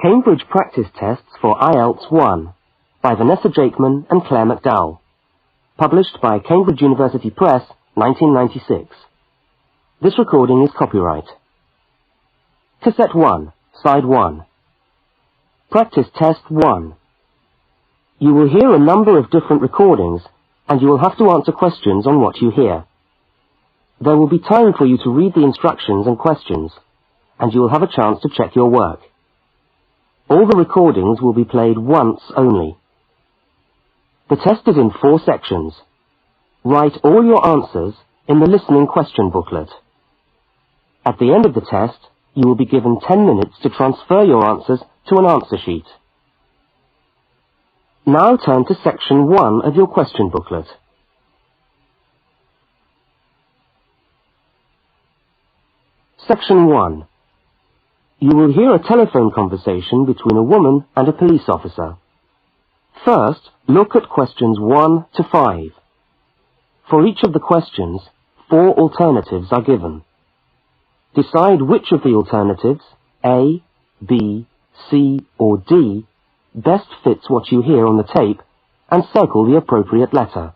Cambridge Practice Tests for IELTS 1 by Vanessa Jakeman and Claire McDowell. Published by Cambridge University Press, 1996. This recording is copyright. Cassette 1, Side 1. Practice Test 1. You will hear a number of different recordings, and you will have to answer questions on what you hear. There will be time for you to read the instructions and questions, and you will have a chance to check your work. All the recordings will be played once only. The test is in 4 sections. Write all your answers in the listening question booklet. At the end of the test, you will be given 10 minutes to transfer your answers to an answer sheet. Now turn to section 1 of your question booklet. Section 1. You will hear a telephone conversation between a woman and a police officer. First, look at questions 1 to 5. For each of the questions, 4 alternatives are given. Decide which of the alternatives, A, B, C, or D, best fits what you hear on the tape, and circle the appropriate letter.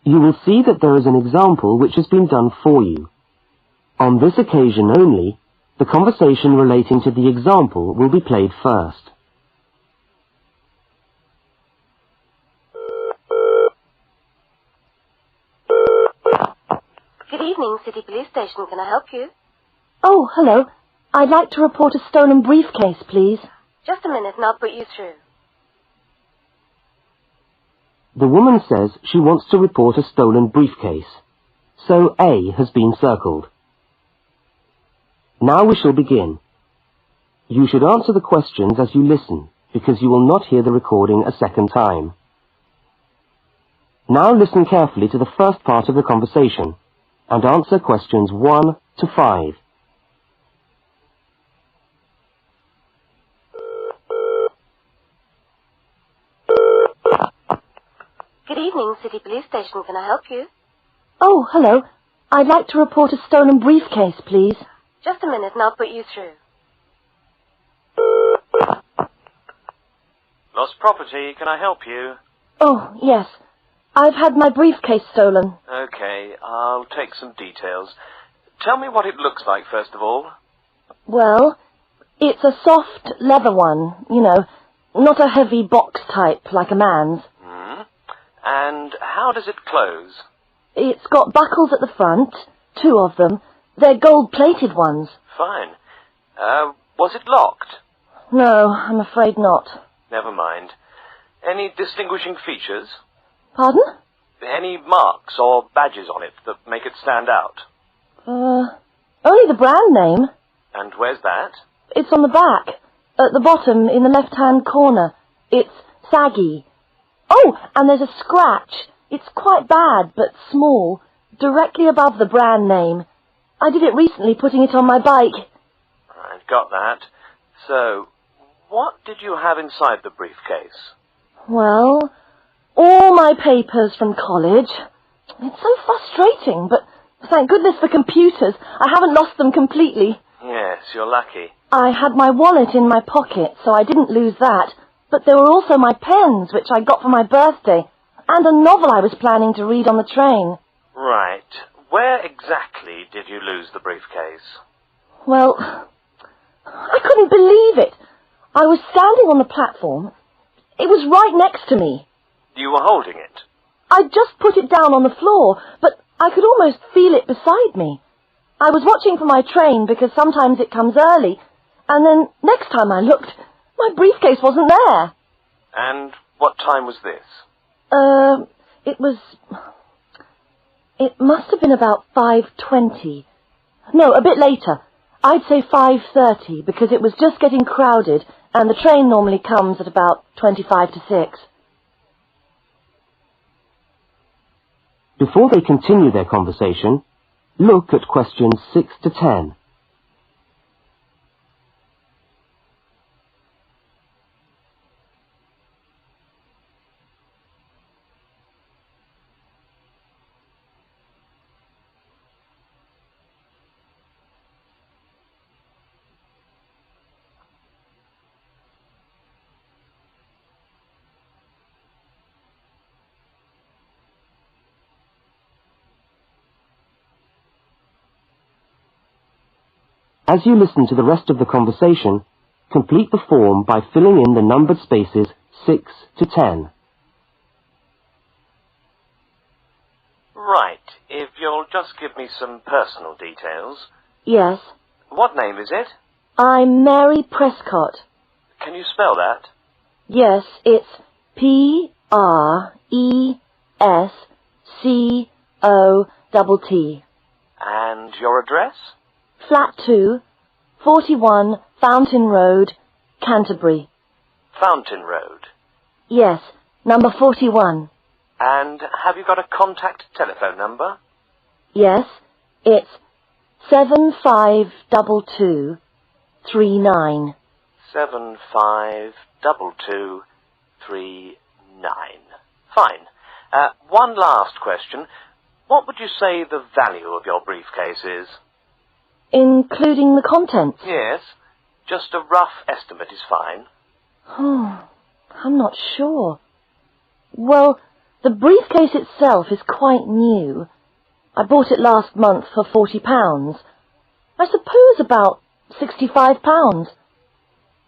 You will see that there is an example which has been done for you. On this occasion only, the conversation relating to the example will be played first. Good evening, City Police Station. Can I help you? Oh, hello. I'd like to report a stolen briefcase, please. Just a minute and I'll put you through. The woman says she wants to report a stolen briefcase, so A has been circled. Now we shall begin. You should answer the questions as you listen, because you will not hear the recording a second time. Now listen carefully to the first part of the conversation, and answer questions 1 to 5. Good evening, City Police Station. Can I help you? Oh, hello. I'd like to report a stolen briefcase, please. Just a minute and I'll put you through. Lost property, can I help you? Oh, yes. I've had my briefcase stolen. Okay, I'll take some details. Tell me what it looks like, first of all. Well, it's a soft leather one, you know, not a heavy box type like a man's. And how does it close? It's got buckles at the front, 2 of them. They're gold-plated ones. Fine. Was it locked? No, I'm afraid not. Never mind. Any distinguishing features? Pardon? Any marks or badges on it that make it stand out? Only the brand name. And where's that? It's on the back, at the bottom in the left-hand corner. It's saggy. Oh, and there's a scratch. It's quite bad, but small, directly above the brand name. I did it recently, putting it on my bike. I've got that. So, what did you have inside the briefcase? Well, all my papers from college. It's so frustrating, but thank goodness for computers. I haven't lost them completely. Yes, you're lucky. I had my wallet in my pocket, so I didn't lose that. But there were also my pens, which I got for my birthday, and a novel I was planning to read on the train. Right. Where exactly did you lose the briefcase? Well, I couldn't believe it. I was standing on the platform. It was right next to me. You were holding it? I'd just put it down on the floor, but I could almost feel it beside me. I was watching for my train because sometimes it comes early, and then next time I looked, my briefcase wasn't there. And what time was this? It must have been about 5:20. No, a bit later. I'd say 5:30, because it was just getting crowded, and the train normally comes at about 25 to 6. Before they continue their conversation, Look at questions 6 to 10. As you listen to the rest of the conversation, complete the form by filling in the numbered spaces 6 to 10. Right. If you'll just give me some personal details. Yes. What name is it? I'm Mary Prescott. Can you spell that? Yes, it's Prescott. And your address? Flat 2, 41 Fountain Road, Canterbury. Fountain Road. Yes, number 41. And have you got a contact telephone number? Yes, it's 752239. 752239. Fine. One last question. What would you say the value of your briefcase is? Including the contents? Yes. Just a rough estimate is fine. Oh, I'm not sure. Well, the briefcase itself is quite new. I bought it last month for £40. I suppose about £65.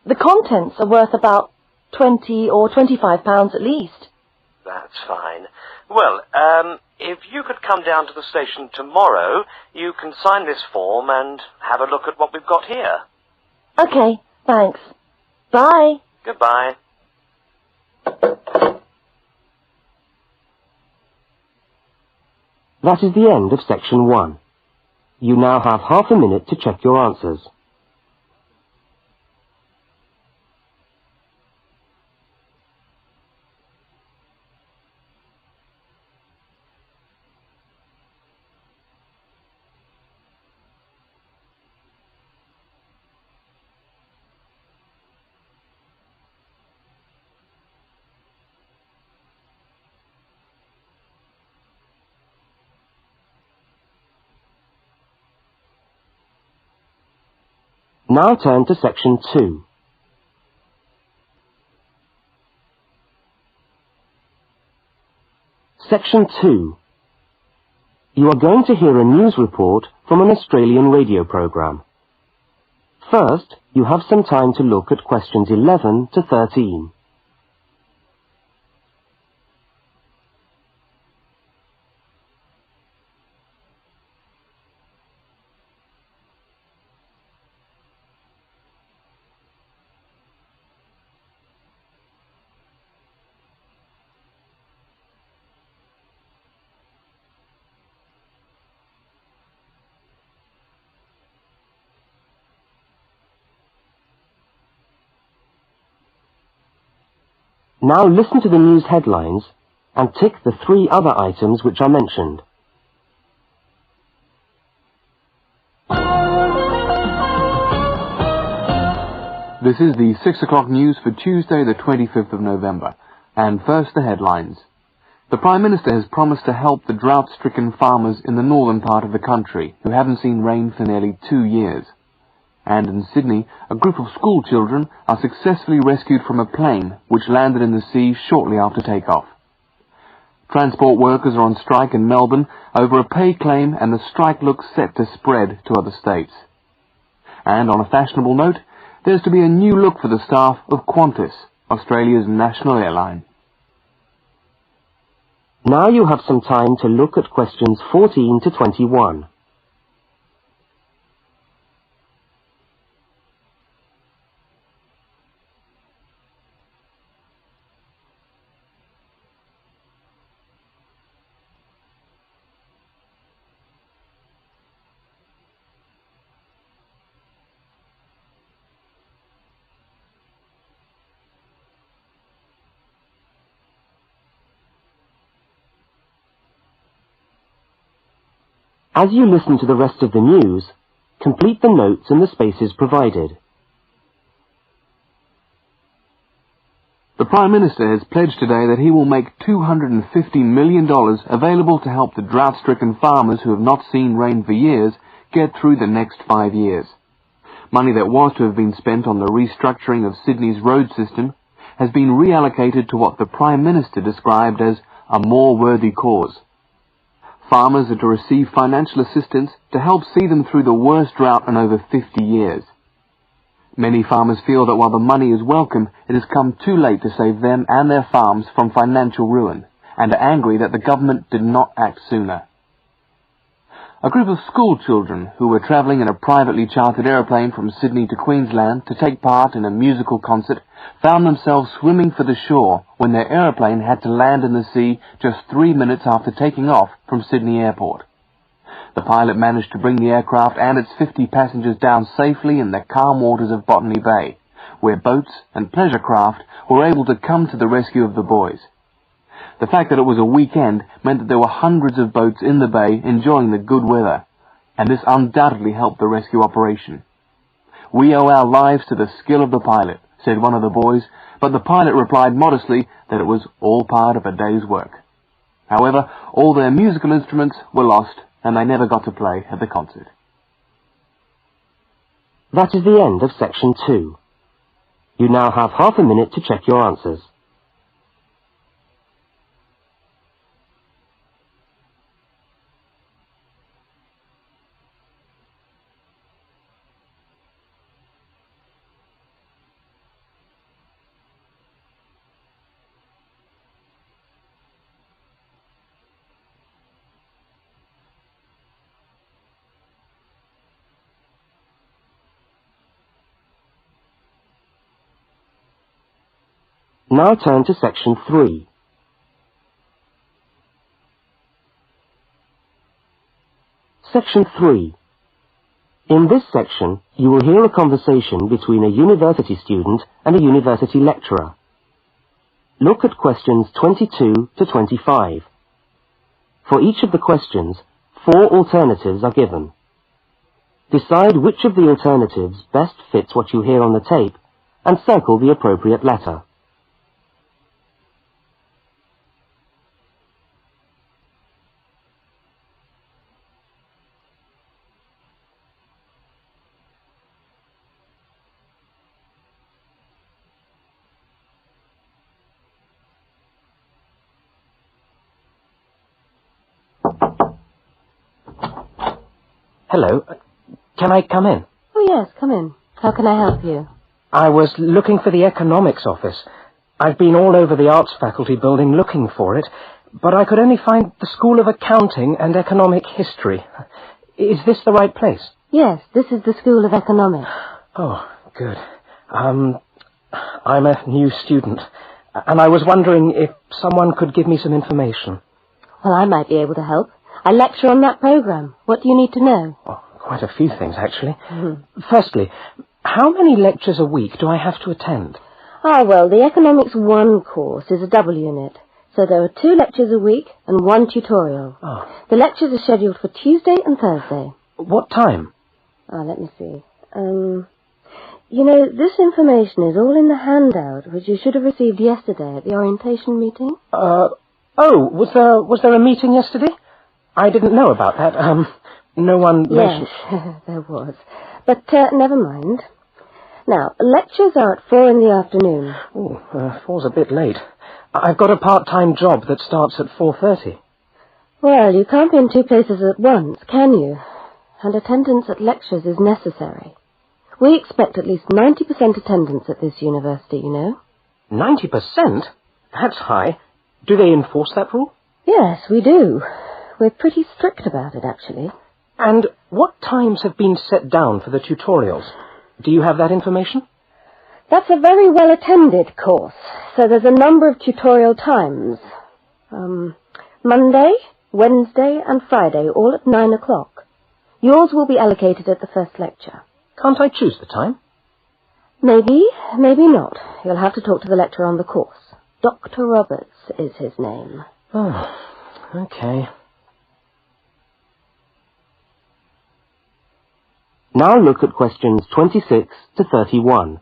The contents are worth about £20 or £25 at least. That's fine. Well, if you could come down to the station tomorrow, you can sign this form and have a look at what we've got here. Okay, thanks. Bye. Goodbye. That is the end of section 1. You now have half a minute to check your answers. Now turn to section 2. Section 2. You are going to hear a news report from an Australian radio program. First, you have some time to look at questions 11 to 13. Now listen to the news headlines and tick the 3 other items which are mentioned. This is the 6 o'clock news for Tuesday the 25th of November. And first the headlines. The Prime Minister has promised to help the drought-stricken farmers in the northern part of the country who haven't seen rain for nearly 2 years. And in Sydney, a group of school children are successfully rescued from a plane which landed in the sea shortly after takeoff. Transport workers are on strike in Melbourne over a pay claim, and the strike looks set to spread to other states. And on a fashionable note, there's to be a new look for the staff of Qantas, Australia's national airline. Now you have some time to look at questions 14 to 21. As you listen to the rest of the news, complete the notes in the spaces provided. The Prime Minister has pledged today that he will make $250 million available to help the drought-stricken farmers who have not seen rain for years get through the next 5 years. Money that was to have been spent on the restructuring of Sydney's road system has been reallocated to what the Prime Minister described as a more worthy cause. Farmers are to receive financial assistance to help see them through the worst drought in over 50 years. Many farmers feel that while the money is welcome, it has come too late to save them and their farms from financial ruin, and are angry that the government did not act sooner. A group of school children who were travelling in a privately chartered aeroplane from Sydney to Queensland to take part in a musical concert found themselves swimming for the shore when their aeroplane had to land in the sea just 3 minutes after taking off from Sydney Airport. The pilot managed to bring the aircraft and its 50 passengers down safely in the calm waters of Botany Bay, where boats and pleasure craft were able to come to the rescue of the boys. The fact that it was a weekend meant that there were hundreds of boats in the bay enjoying the good weather, and this undoubtedly helped the rescue operation. "We owe our lives to the skill of the pilot," said one of the boys, but the pilot replied modestly that it was all part of a day's work. However, all their musical instruments were lost, and they never got to play at the concert. That is the end of section 2. You now have half a minute to check your answers. Now turn to section 3. Section 3. In this section, you will hear a conversation between a university student and a university lecturer. Look at questions 22 to 25. For each of the questions, 4 alternatives are given. Decide which of the alternatives best fits what you hear on the tape and circle the appropriate letter. Hello. Can I come in? Oh, yes, come in. How can I help you? I was looking for the economics office. I've been all over the arts faculty building looking for it, but I could only find the School of Accounting and Economic History. Is this the right place? Yes, this is the School of Economics. Oh, good. I'm a new student, and I was wondering if someone could give me some information. Well, I might be able to help. I lecture on that program. What do you need to know? Oh, quite a few things, actually. Firstly, how many lectures a week do I have to attend? Well, the Economics 1 course is a double unit. So there are 2 lectures a week and 1 tutorial. Oh. The lectures are scheduled for Tuesday and Thursday. What time? Let me see. You know, this information is all in the handout, which you should have received yesterday at the orientation meeting. Was there a meeting yesterday? I didn't know about that. No one mentioned... Yes, there was. But never mind. Now, lectures are at 4 in the afternoon. Oh, 4's a bit late. I've got a part-time job that starts at 4:30. Well, you can't be in 2 places at once, can you? And attendance at lectures is necessary. We expect at least 90% attendance at this university, you know. 90%? That's high. Do they enforce that rule? Yes, we do. We're pretty strict about it, actually. And what times have been set down for the tutorials? Do you have that information? That's a very well-attended course, so there's a number of tutorial times. Monday, Wednesday, and Friday, all at 9 o'clock. Yours will be allocated at the first lecture. Can't I choose the time? Maybe, maybe not. You'll have to talk to the lecturer on the course. Dr. Roberts is his name. Oh, okay. Now look at questions 26 to 31.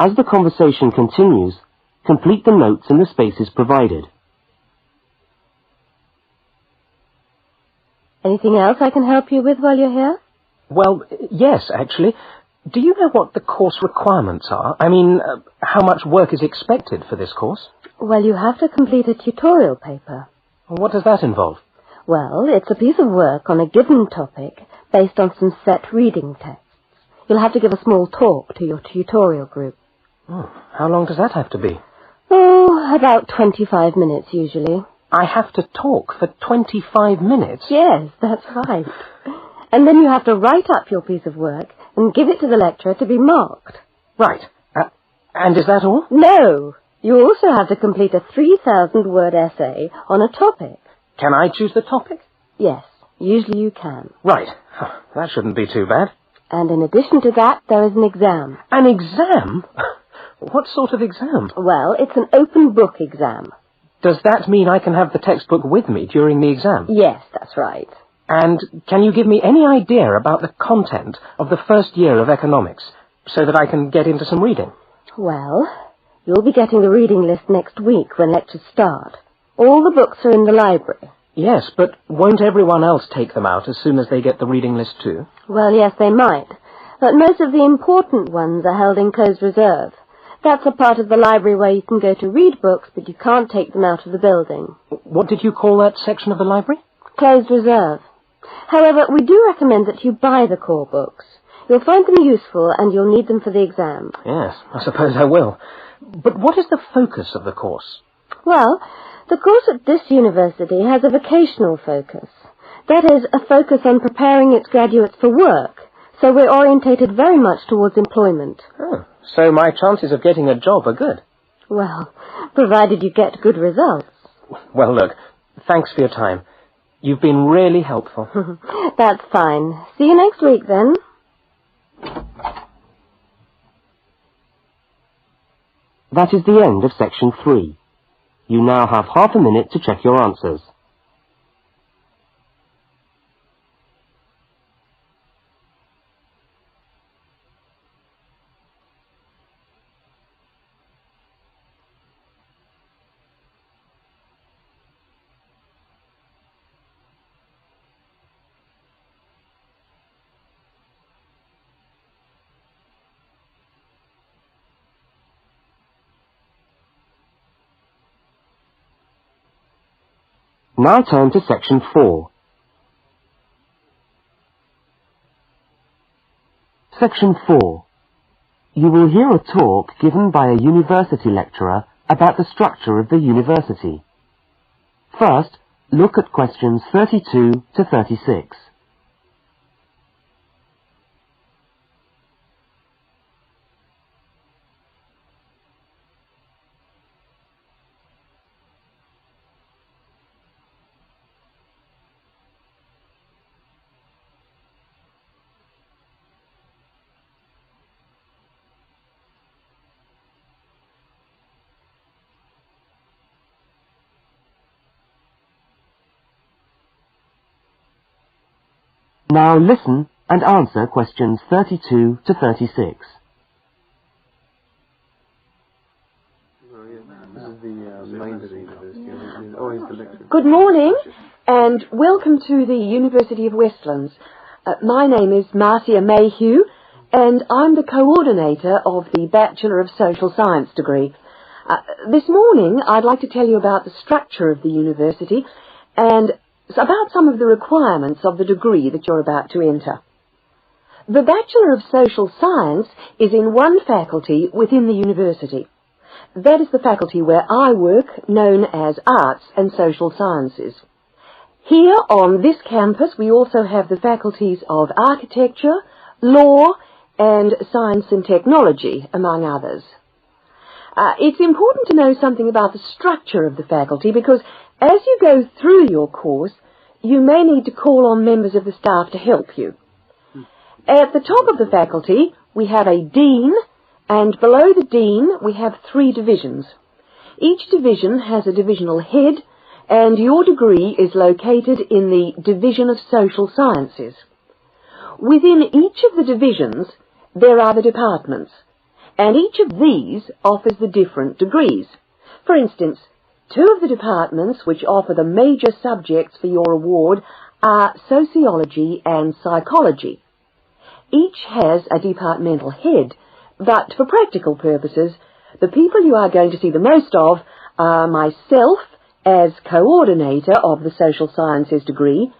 As the conversation continues, complete the notes in the spaces provided. Anything else I can help you with while you're here? Well, yes, actually. Do you know what the course requirements are? I mean, how much work is expected for this course? Well, you have to complete a tutorial paper. What does that involve? Well, it's a piece of work on a given topic based on some set reading texts. You'll have to give a small talk to your tutorial group. Oh, how long does that have to be? Oh, about 25 minutes usually. I have to talk for 25 minutes? Yes, that's right. And then you have to write up your piece of work and give it to the lecturer to be marked. Right. And is that all? No. You also have to complete a 3,000-word essay on a topic. Can I choose the topic? Yes, usually you can. Right. That shouldn't be too bad. And in addition to that, there is an exam. An exam? What sort of exam? Well, it's an open book exam. Does that mean I can have the textbook with me during the exam? Yes, that's right. And can you give me any idea about the content of the first year of economics, so that I can get into some reading? Well, you'll be getting the reading list next week when lectures start. All the books are in the library. Yes, but won't everyone else take them out as soon as they get the reading list too? Well, yes, they might. But most of the important ones are held in closed reserve. That's a part of the library where you can go to read books, but you can't take them out of the building. What did you call that section of the library? Closed reserve. However, we do recommend that you buy the core books. You'll find them useful and you'll need them for the exam. Yes, I suppose I will. But what is the focus of the course? Well, the course at this university has a vocational focus. That is, a focus on preparing its graduates for work. So we're orientated very much towards employment. Oh, so my chances of getting a job are good. Well, provided you get good results. Well, look, thanks for your time. You've been really helpful. That's fine. See you next week, then. That is the end of section 3. You now have half a minute to check your answers. Now turn to section 4. Section 4. You will hear a talk given by a university lecturer about the structure of the university. First, look at questions 32 to 36. Now listen and answer questions 32 to 36. Good morning and welcome to the University of Westlands. My name is Marcia Mayhew and I'm the coordinator of the Bachelor of Social Science degree. This morning I'd like to tell you about the structure of the university and about some of the requirements of the degree that you're about to enter. The Bachelor of Social Science is in one faculty within the university. That is the faculty where I work, known as Arts and Social Sciences. Here on this campus we also have the faculties of Architecture, law, and science and technology, among others. It's important to know something about the structure of the faculty because as you go through your course, you may need to call on members of the staff to help you. At the top of the faculty, we have a dean, and below the dean, we have 3 divisions. Each division has a divisional head, and your degree is located in the Division of Social Sciences. Within each of the divisions, there are the departments, and each of these offers the different degrees. For instance, 2 of the departments which offer the major subjects for your award are sociology and psychology. Each has a departmental head, but for practical purposes, the people you are going to see the most of are myself as coordinator of the social sciences degree,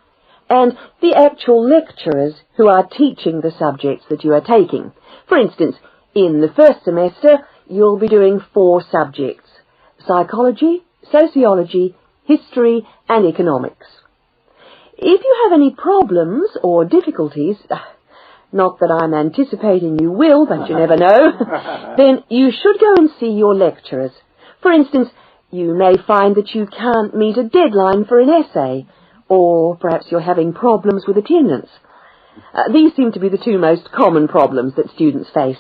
and the actual lecturers who are teaching the subjects that you are taking. For instance, in the first semester, you'll be doing 4 subjects: psychology, sociology, history, and economics. If you have any problems or difficulties, not that I'm anticipating you will, but you never know, then you should go and see your lecturers. For instance, you may find that you can't meet a deadline for an essay, or perhaps you're having problems with attendance. These seem to be the 2 most common problems that students face.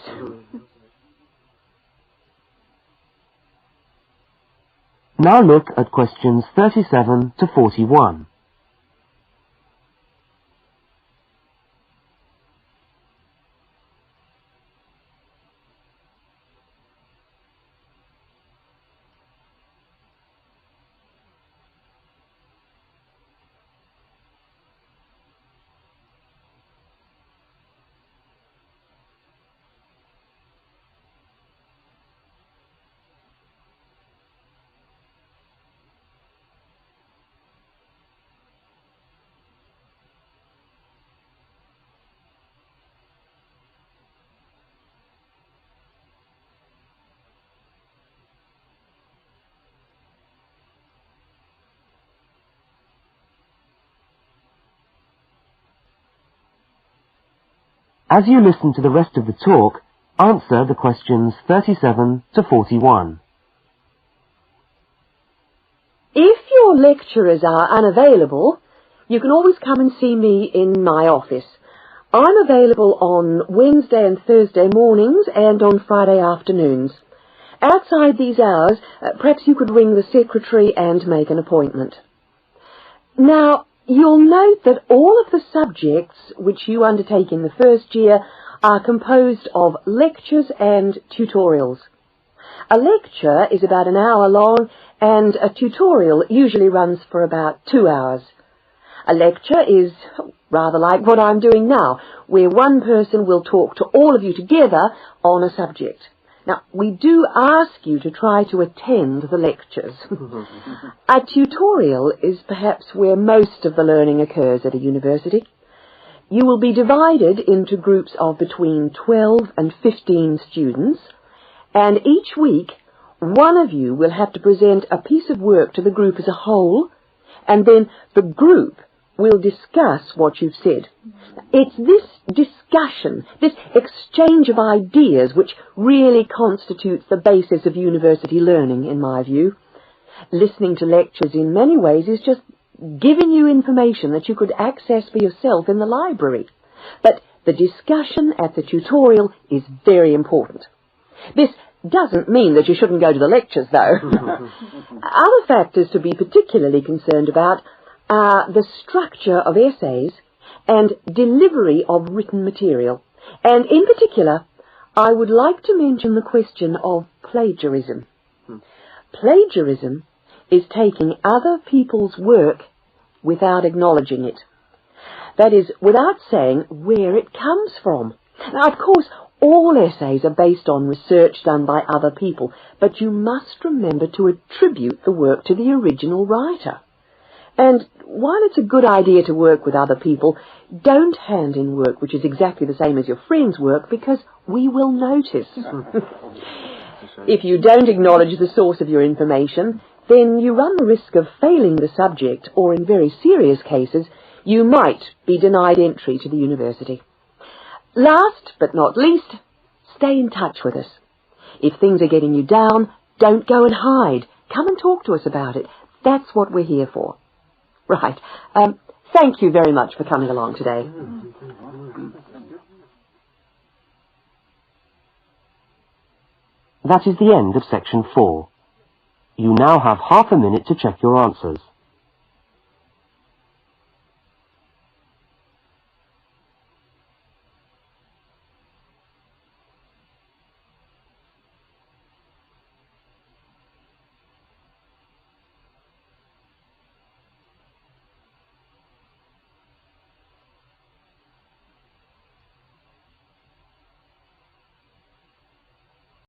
Now look at questions 37 to 41. As you listen to the rest of the talk, answer the questions 37 to 41. If your lecturers are unavailable, you can always come and see me in my office. I'm available on Wednesday and Thursday mornings and on Friday afternoons. Outside these hours, perhaps you could ring the secretary and make an appointment. Now, you'll note that all of the subjects which you undertake in the first year are composed of lectures and tutorials. A lecture is about an hour long, and a tutorial usually runs for about 2 hours. A lecture is rather like what I'm doing now, where one person will talk to all of you together on a subject. Now, we do ask you to try to attend the lectures. A tutorial is perhaps where most of the learning occurs at a university. You will be divided into groups of between 12 and 15 students, and each week one of you will have to present a piece of work to the group as a whole, and then the group will discuss what you've said. It's this discussion, this exchange of ideas, which really constitutes the basis of university learning, in my view. Listening to lectures in many ways is just giving you information that you could access for yourself in the library. But the discussion at the tutorial is very important. This doesn't mean that you shouldn't go to the lectures, though. Other factors to be particularly concerned about are the structure of essays and delivery of written material. And in particular, I would like to mention the question of plagiarism. Plagiarism is taking other people's work without acknowledging it. That is, without saying where it comes from. Now, of course, all essays are based on research done by other people, but you must remember to attribute the work to the original writer. And while it's a good idea to work with other people, don't hand in work which is exactly the same as your friend's work, because we will notice. If you don't acknowledge the source of your information, then you run the risk of failing the subject, or in very serious cases, you might be denied entry to the university. Last but not least, stay in touch with us. If things are getting you down, don't go and hide. Come and talk to us about it. That's what we're here for. Right. Thank you very much for coming along today. That is the end of section 4. You now have half a minute to check your answers.